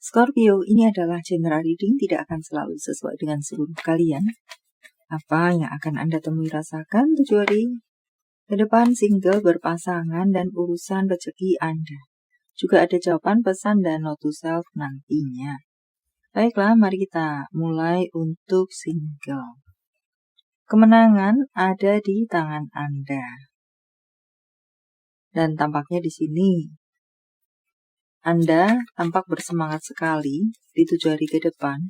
Scorpio, ini adalah general reading, tidak akan selalu sesuai dengan seluruh kalian. Apa yang akan Anda temui rasakan 7 hari ke depan, single, berpasangan, dan urusan rezeki Anda. Juga ada jawaban, pesan, dan note to self nantinya. Baiklah, mari kita mulai untuk single. Kemenangan ada di tangan Anda. Dan tampaknya di sini Anda tampak bersemangat sekali di 7 hari ke depan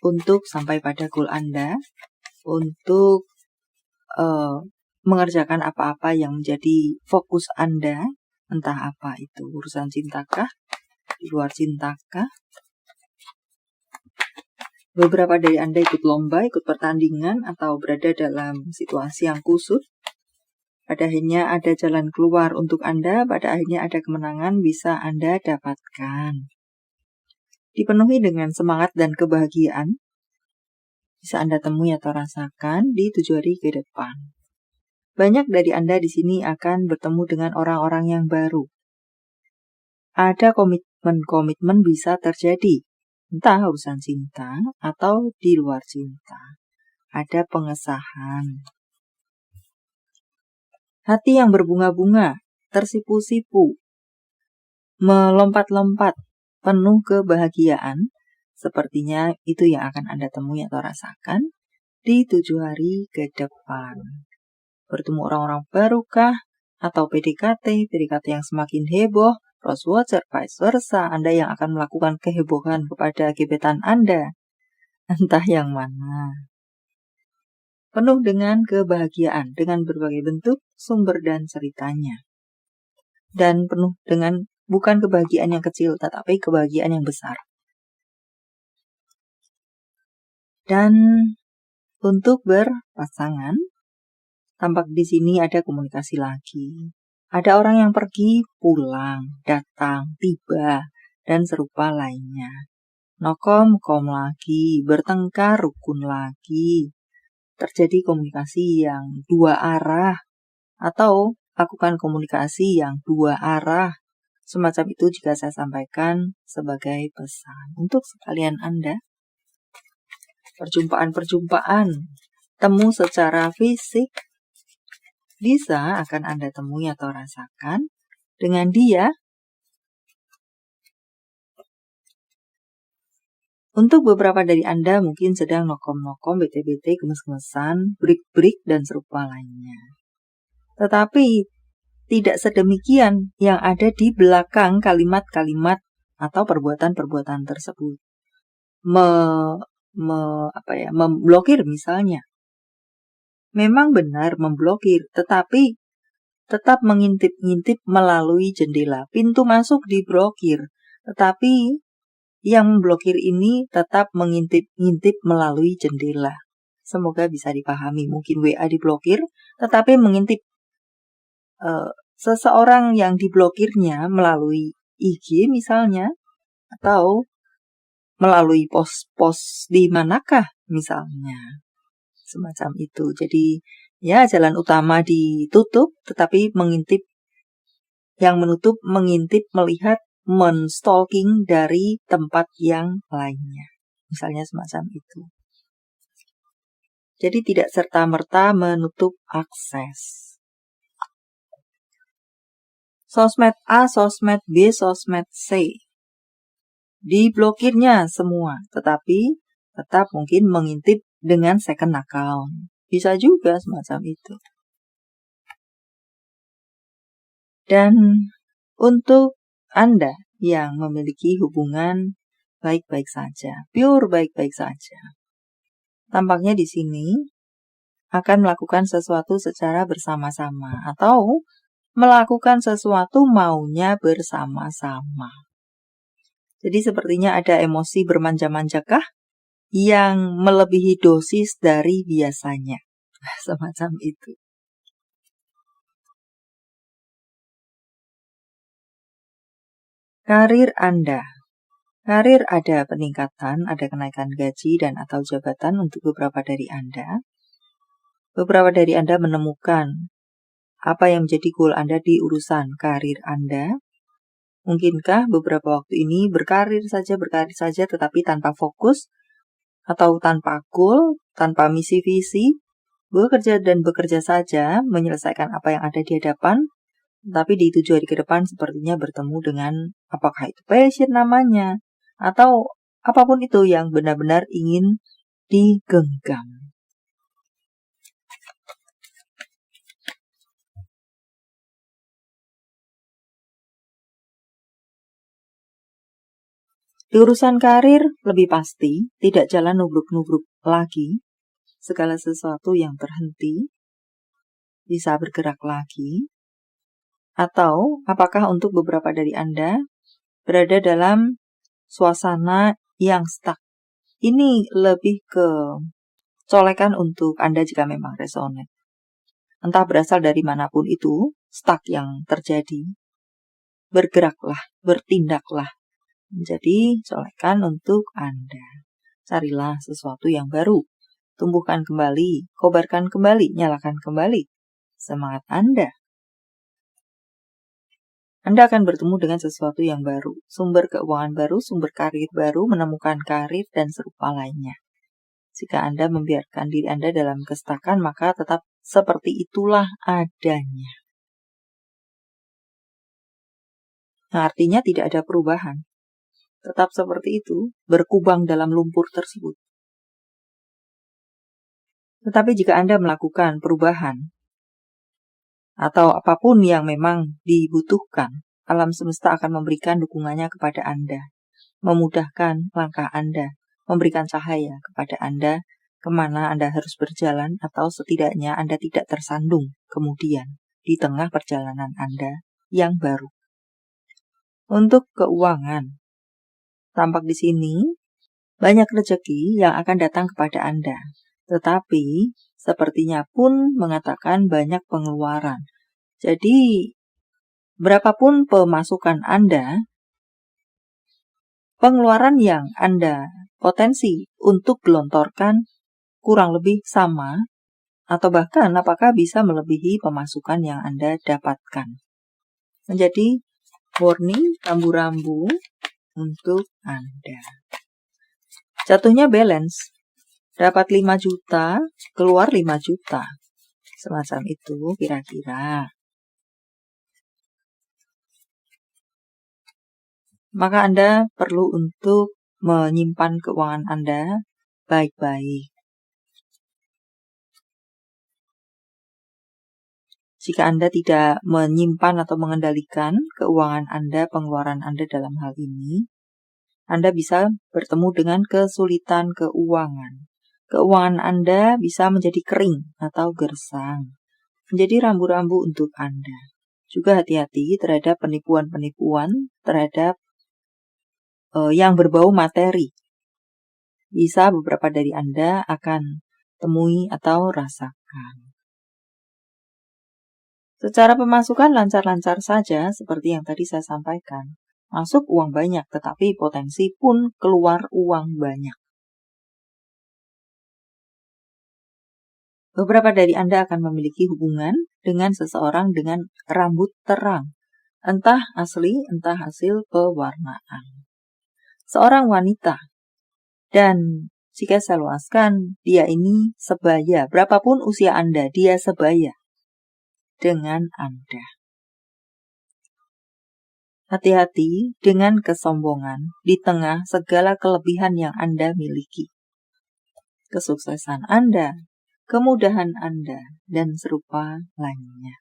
untuk sampai pada goal Anda, untuk mengerjakan apa-apa yang menjadi fokus Anda, entah apa itu, urusan cintakah, di luar cintakah. Beberapa dari Anda ikut lomba, ikut pertandingan, atau berada dalam situasi yang kusut. Pada akhirnya ada jalan keluar untuk Anda, pada akhirnya ada kemenangan bisa Anda dapatkan. Dipenuhi dengan semangat dan kebahagiaan, bisa Anda temui atau rasakan di 7 hari ke depan. Banyak dari Anda di sini akan bertemu dengan orang-orang yang baru. Ada komitmen-komitmen bisa terjadi, entah urusan cinta atau di luar cinta. Ada pengesahan. Hati yang berbunga-bunga, tersipu-sipu, melompat-lompat, penuh kebahagiaan, sepertinya itu yang akan Anda temui atau rasakan di 7 hari ke depan. Bertemu orang-orang barukah, atau PDKT yang semakin heboh, cross-watcher, vice versa, Anda yang akan melakukan kehebohan kepada gebetan Anda, entah yang mana. Penuh dengan kebahagiaan, dengan berbagai bentuk, sumber dan ceritanya. Dan penuh dengan bukan kebahagiaan yang kecil, tetapi kebahagiaan yang besar. Dan untuk berpasangan, tampak di sini ada komunikasi lagi. Ada orang yang pergi, pulang, datang, tiba, dan serupa lainnya. Nokom lagi, bertengkar, rukun lagi. Terjadi komunikasi yang dua arah, atau lakukan komunikasi yang dua arah. Semacam itu jika saya sampaikan sebagai pesan. Untuk sekalian Anda, perjumpaan-perjumpaan, temu secara fisik, bisa akan Anda temui atau rasakan dengan dia. Untuk beberapa dari Anda mungkin sedang nokom-nokom, bete-bete, gemes-gemesan, break-break, dan serupa lainnya. Tetapi tidak sedemikian yang ada di belakang kalimat-kalimat atau perbuatan-perbuatan tersebut. Memblokir misalnya. Memang benar memblokir, tetapi tetap mengintip-ngintip melalui jendela. Pintu masuk diblokir, tetapi yang memblokir ini tetap mengintip-ngintip melalui jendela. Semoga bisa dipahami. Mungkin WA diblokir, tetapi mengintip seseorang yang diblokirnya melalui IG misalnya, atau melalui pos-pos di manakah misalnya. Semacam itu. Jadi ya jalan utama ditutup, tetapi mengintip, yang menutup mengintip, melihat, menstalking dari tempat yang lainnya. Misalnya semacam itu. Jadi tidak serta-merta menutup akses. Sosmed A, sosmed B, sosmed C. Diblokirnya semua, tetapi tetap mungkin mengintip dengan second account. Bisa juga semacam itu. Dan untuk Anda yang memiliki hubungan baik-baik saja, pure baik-baik saja, tampaknya di sini akan melakukan sesuatu secara bersama-sama atau melakukan sesuatu maunya bersama-sama. Jadi sepertinya ada emosi bermanja-manjakah yang melebihi dosis dari biasanya. Semacam itu. Karir Anda. Karir ada peningkatan, ada kenaikan gaji dan atau jabatan untuk beberapa dari Anda. Beberapa dari Anda menemukan apa yang menjadi goal Anda di urusan karir Anda. Mungkinkah beberapa waktu ini berkarir saja tetapi tanpa fokus atau tanpa goal, tanpa misi visi, bekerja saja menyelesaikan apa yang ada di hadapan, tapi di 7 hari ke depan sepertinya bertemu dengan apakah itu passion namanya, atau apapun itu yang benar-benar ingin digenggam. Di urusan karir lebih pasti, tidak jalan nubruk-nubruk lagi, segala sesuatu yang terhenti bisa bergerak lagi. Atau apakah untuk beberapa dari Anda berada dalam suasana yang stuck? Ini lebih ke colekan untuk Anda jika memang resonate. Entah berasal dari manapun itu, stuck yang terjadi. Bergeraklah, bertindaklah. Menjadi colekan untuk Anda. Carilah sesuatu yang baru. Tumbuhkan kembali, kobarkan kembali, nyalakan kembali semangat Anda. Anda akan bertemu dengan sesuatu yang baru, sumber keuangan baru, sumber karir baru, menemukan karir, dan serupa lainnya. Jika Anda membiarkan diri Anda dalam kestakan, maka tetap seperti itulah adanya. Nah, artinya tidak ada perubahan. Tetap seperti itu, berkubang dalam lumpur tersebut. Tetapi jika Anda melakukan perubahan, atau apapun yang memang dibutuhkan, alam semesta akan memberikan dukungannya kepada Anda, memudahkan langkah Anda, memberikan cahaya kepada Anda, kemana Anda harus berjalan, atau setidaknya Anda tidak tersandung kemudian di tengah perjalanan Anda yang baru. Untuk keuangan, tampak di sini banyak rezeki yang akan datang kepada Anda, tetapi sepertinya pun mengatakan banyak pengeluaran. Jadi, berapapun pemasukan Anda, pengeluaran yang Anda potensi untuk gelontorkan kurang lebih sama, atau bahkan apakah bisa melebihi pemasukan yang Anda dapatkan. Menjadi warning rambu-rambu untuk Anda. Jatuhnya balance. Dapat 5 juta, keluar 5 juta. Semacam itu kira-kira. Maka Anda perlu untuk menyimpan keuangan Anda baik-baik. Jika Anda tidak menyimpan atau mengendalikan keuangan Anda, pengeluaran Anda dalam hal ini, Anda bisa bertemu dengan kesulitan keuangan. Keuangan Anda bisa menjadi kering atau gersang. Menjadi rambu-rambu untuk Anda. Juga hati-hati terhadap penipuan-penipuan terhadap yang berbau materi. Bisa beberapa dari Anda akan temui atau rasakan. Secara pemasukan lancar-lancar saja seperti yang tadi saya sampaikan. Masuk uang banyak, tetapi potensi pun keluar uang banyak. Beberapa dari Anda akan memiliki hubungan dengan seseorang dengan rambut terang. Entah asli, entah hasil pewarnaan. Seorang wanita. Dan jika saya luaskan, dia ini sebaya. Berapapun usia Anda, dia sebaya dengan Anda. Hati-hati dengan kesombongan di tengah segala kelebihan yang Anda miliki. Kesuksesan Anda, kemudahan Anda, dan serupa lainnya.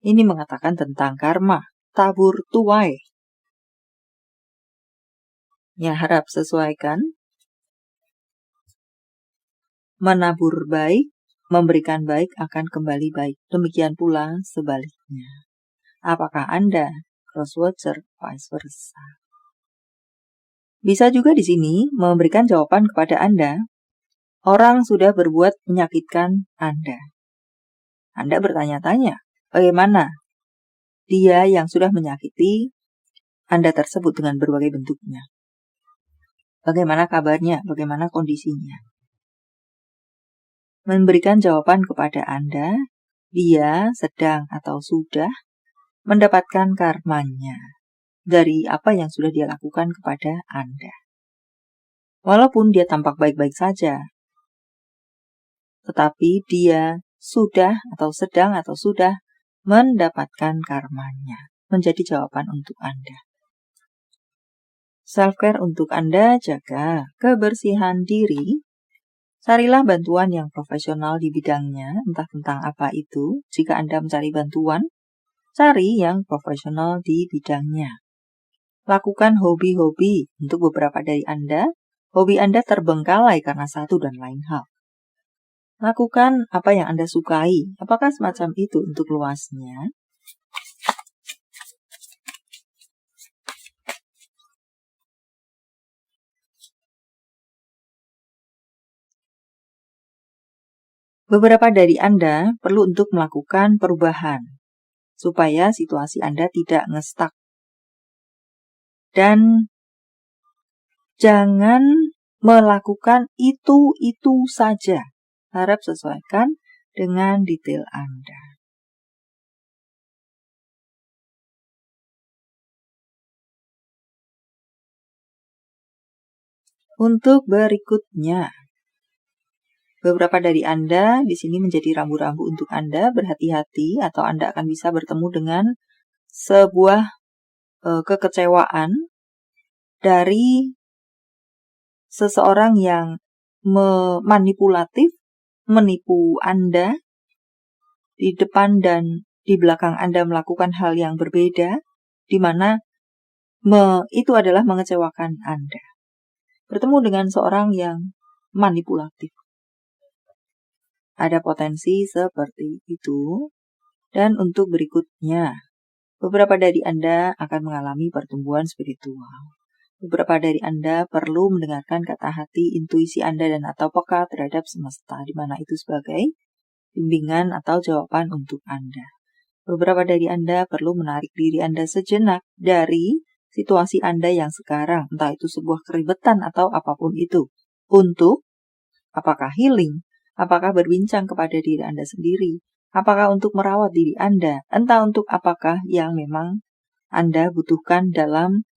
Ini mengatakan tentang karma, tabur tuai. Ya, harap sesuaikan. Menabur baik, memberikan baik akan kembali baik. Demikian pula sebaliknya. Apakah Anda crosswatcher, vice versa? Bisa juga di sini memberikan jawaban kepada Anda. Orang sudah berbuat menyakitkan Anda. Anda bertanya-tanya, bagaimana dia yang sudah menyakiti Anda tersebut dengan berbagai bentuknya? Bagaimana kabarnya? Bagaimana kondisinya? Memberikan jawaban kepada Anda, dia sedang atau sudah mendapatkan karmanya dari apa yang sudah dia lakukan kepada Anda. Walaupun dia tampak baik-baik saja, tetapi dia sudah atau sedang atau sudah mendapatkan karmanya. Menjadi jawaban untuk Anda. Self-care untuk Anda, jaga kebersihan diri. Carilah bantuan yang profesional di bidangnya, entah tentang apa itu. Jika Anda mencari bantuan, cari yang profesional di bidangnya. Lakukan hobi-hobi. Untuk beberapa dari Anda, hobi Anda terbengkalai karena satu dan lain hal. Lakukan apa yang Anda sukai. Apakah semacam itu untuk luasnya? Beberapa dari Anda perlu untuk melakukan perubahan supaya situasi Anda tidak ngestak. Dan jangan melakukan itu saja. Harap sesuaikan dengan detail Anda. Untuk berikutnya, beberapa dari Anda di sini menjadi rambu-rambu untuk Anda. Berhati-hati atau Anda akan bisa bertemu dengan sebuah kekecewaan dari seseorang yang manipulatif, menipu Anda di depan dan di belakang Anda melakukan hal yang berbeda, di mana itu adalah mengecewakan Anda. Bertemu dengan seorang yang manipulatif. Ada potensi seperti itu. Dan untuk berikutnya, beberapa dari Anda akan mengalami pertumbuhan spiritual. Beberapa dari Anda perlu mendengarkan kata hati, intuisi Anda dan atau peka terhadap semesta, di mana itu sebagai bimbingan atau jawaban untuk Anda. Beberapa dari Anda perlu menarik diri Anda sejenak dari situasi Anda yang sekarang, entah itu sebuah keribetan atau apapun itu. Untuk apakah healing, apakah berbincang kepada diri Anda sendiri, apakah untuk merawat diri Anda, entah untuk apakah yang memang Anda butuhkan dalam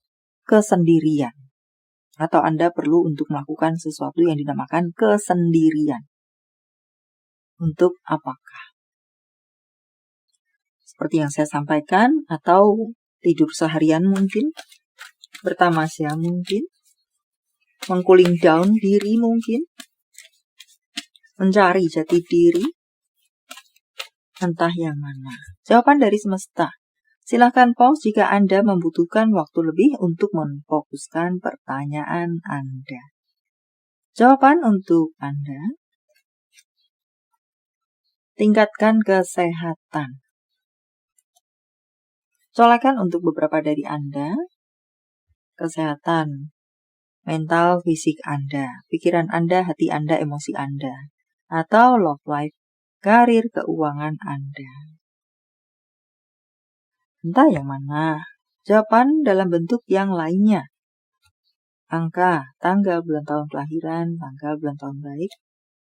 kesendirian. Atau Anda perlu untuk melakukan sesuatu yang dinamakan kesendirian. Untuk apakah? Seperti yang saya sampaikan, atau tidur seharian mungkin, bertamasya mungkin, mengcooling down diri mungkin, mencari jati diri, entah yang mana. Jawaban dari semesta. Silakan pause jika Anda membutuhkan waktu lebih untuk memfokuskan pertanyaan Anda. Jawaban untuk Anda. Tingkatkan kesehatan. Colekkan untuk beberapa dari Anda, kesehatan mental, fisik Anda, pikiran Anda, hati Anda, emosi Anda, atau love life, karir, keuangan Anda. Entah yang mana. Jawaban dalam bentuk yang lainnya. Angka, tanggal, bulan tahun kelahiran, tanggal, bulan tahun baik,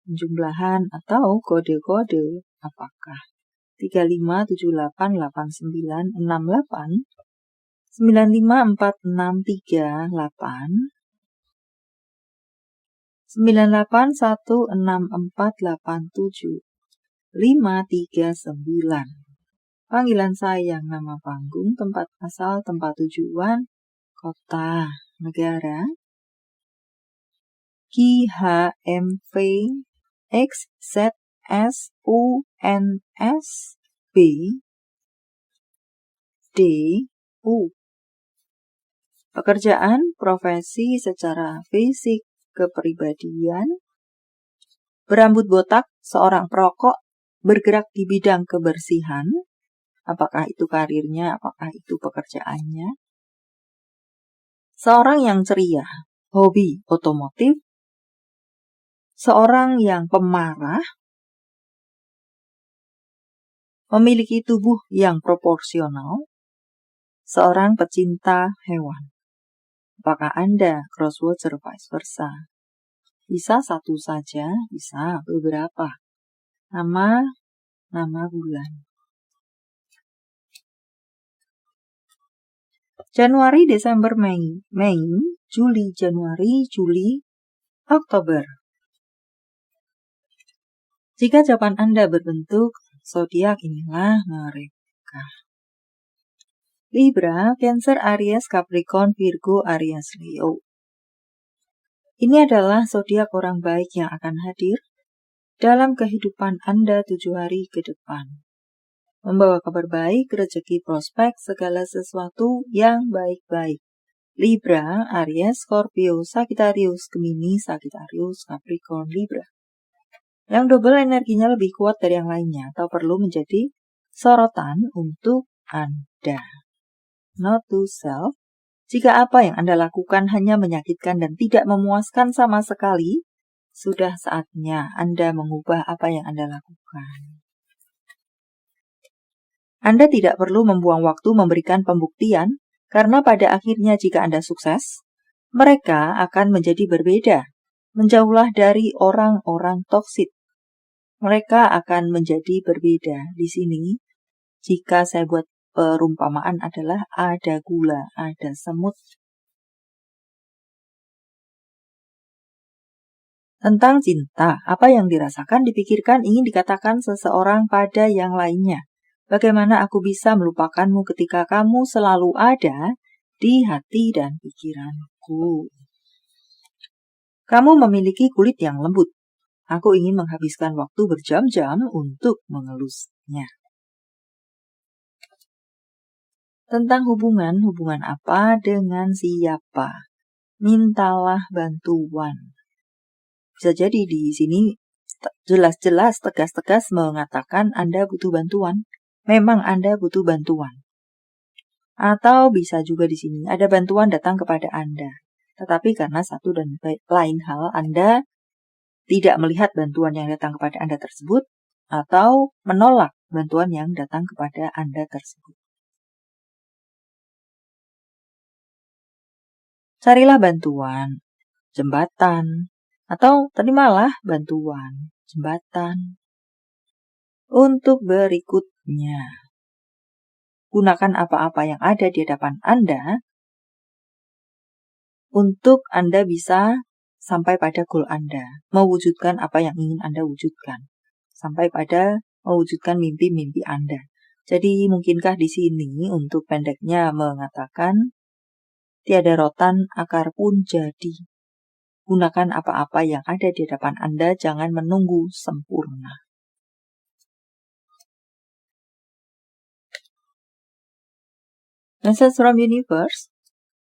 penjumlahan, atau kode-kode, apakah 35, 78, 89, 68, 95, 46, 38, 98, 164, 87, 539. Panggilan sayang, nama panggung, tempat asal, tempat tujuan, kota, negara, KHMV, XZSUNSB, DU. Pekerjaan, profesi secara fisik, kepribadian, berambut botak, seorang perokok, bergerak di bidang kebersihan, apakah itu karirnya, apakah itu pekerjaannya. Seorang yang ceria, hobi otomotif, seorang yang pemarah, memiliki tubuh yang proporsional, seorang pecinta hewan. Apakah Anda crosswatcher vice versa? Bisa satu saja, bisa beberapa. Nama bulan. Januari, Desember, Mei, Juli, Januari, Juli, Oktober. Jika jawaban Anda berbentuk zodiak, inilah mereka. Libra, Cancer, Aries, Capricorn, Virgo, Aries, Leo. Ini adalah zodiak orang baik yang akan hadir dalam kehidupan Anda 7 hari ke depan. Membawa kabar baik, rezeki, prospek, segala sesuatu yang baik-baik. Libra, Aries, Scorpio, Sagittarius, Gemini, Sagittarius, Capricorn, Libra. Yang double energinya lebih kuat dari yang lainnya atau perlu menjadi sorotan untuk Anda. Note to self, jika apa yang Anda lakukan hanya menyakitkan dan tidak memuaskan sama sekali, sudah saatnya Anda mengubah apa yang Anda lakukan. Anda tidak perlu membuang waktu memberikan pembuktian, karena pada akhirnya jika Anda sukses, mereka akan menjadi berbeda. Menjauhlah dari orang-orang toksik. Mereka akan menjadi berbeda. Di sini, jika saya buat perumpamaan adalah ada gula, ada semut. Tentang cinta, apa yang dirasakan, dipikirkan, ingin dikatakan seseorang pada yang lainnya. Bagaimana aku bisa melupakanmu ketika kamu selalu ada di hati dan pikiranku. Kamu memiliki kulit yang lembut. Aku ingin menghabiskan waktu berjam-jam untuk mengelusnya. Tentang hubungan apa dengan siapa? Mintalah bantuan. Bisa jadi di sini jelas-jelas tegas-tegas mengatakan Anda butuh bantuan. Memang Anda butuh bantuan. Atau bisa juga di sini ada bantuan datang kepada Anda. Tetapi karena satu dan lain hal Anda tidak melihat bantuan yang datang kepada Anda tersebut, atau menolak bantuan yang datang kepada Anda tersebut. Carilah bantuan, jembatan, atau terimalah bantuan, jembatan. Untuk berikutnya, gunakan apa-apa yang ada di hadapan Anda untuk Anda bisa sampai pada goal Anda, mewujudkan apa yang ingin Anda wujudkan, sampai pada mewujudkan mimpi-mimpi Anda. Jadi mungkinkah di sini untuk pendeknya mengatakan tiada rotan akar pun jadi. Gunakan apa-apa yang ada di hadapan Anda, jangan menunggu sempurna. Message from Universe.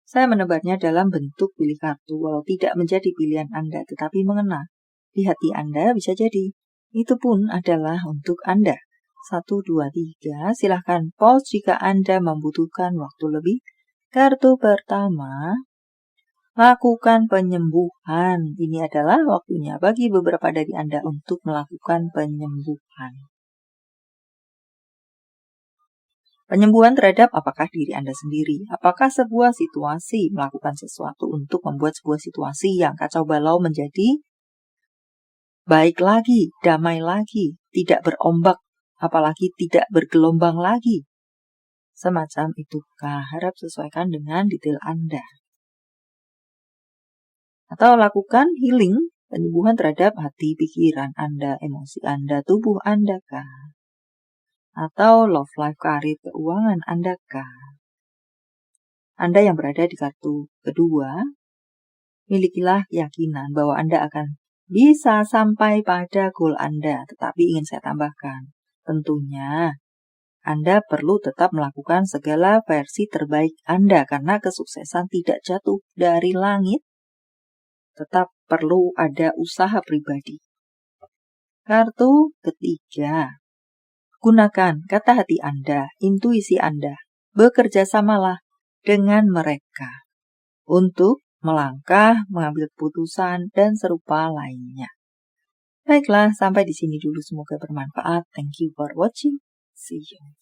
Saya menebarnya dalam bentuk pilih kartu, walau tidak menjadi pilihan Anda, tetapi mengena di hati Anda bisa jadi. Itu pun adalah untuk Anda. 1, 2, 3, silahkan pause jika Anda membutuhkan waktu lebih. Kartu pertama, lakukan penyembuhan. Ini adalah waktunya bagi beberapa dari Anda untuk melakukan penyembuhan. Penyembuhan terhadap apakah diri Anda sendiri? Apakah sebuah situasi melakukan sesuatu untuk membuat sebuah situasi yang kacau balau menjadi baik lagi, damai lagi, tidak berombak, apalagi tidak bergelombang lagi. Semacam itukah? Harap sesuaikan dengan detail Anda. Atau lakukan healing, penyembuhan terhadap hati, pikiran Anda, emosi Anda, tubuh Anda kah? Atau love life, karir, keuangan Anda kah? Anda yang berada di kartu kedua, milikilah keyakinan bahwa Anda akan bisa sampai pada goal Anda. Tetapi ingin saya tambahkan, tentunya Anda perlu tetap melakukan segala versi terbaik Anda karena kesuksesan tidak jatuh dari langit. Tetap perlu ada usaha pribadi. Kartu ketiga, gunakan kata hati Anda, intuisi Anda. Bekerja samalah dengan mereka untuk melangkah, mengambil keputusan, dan serupa lainnya. Baiklah, sampai di sini dulu. Semoga bermanfaat. Thank you for watching. See you.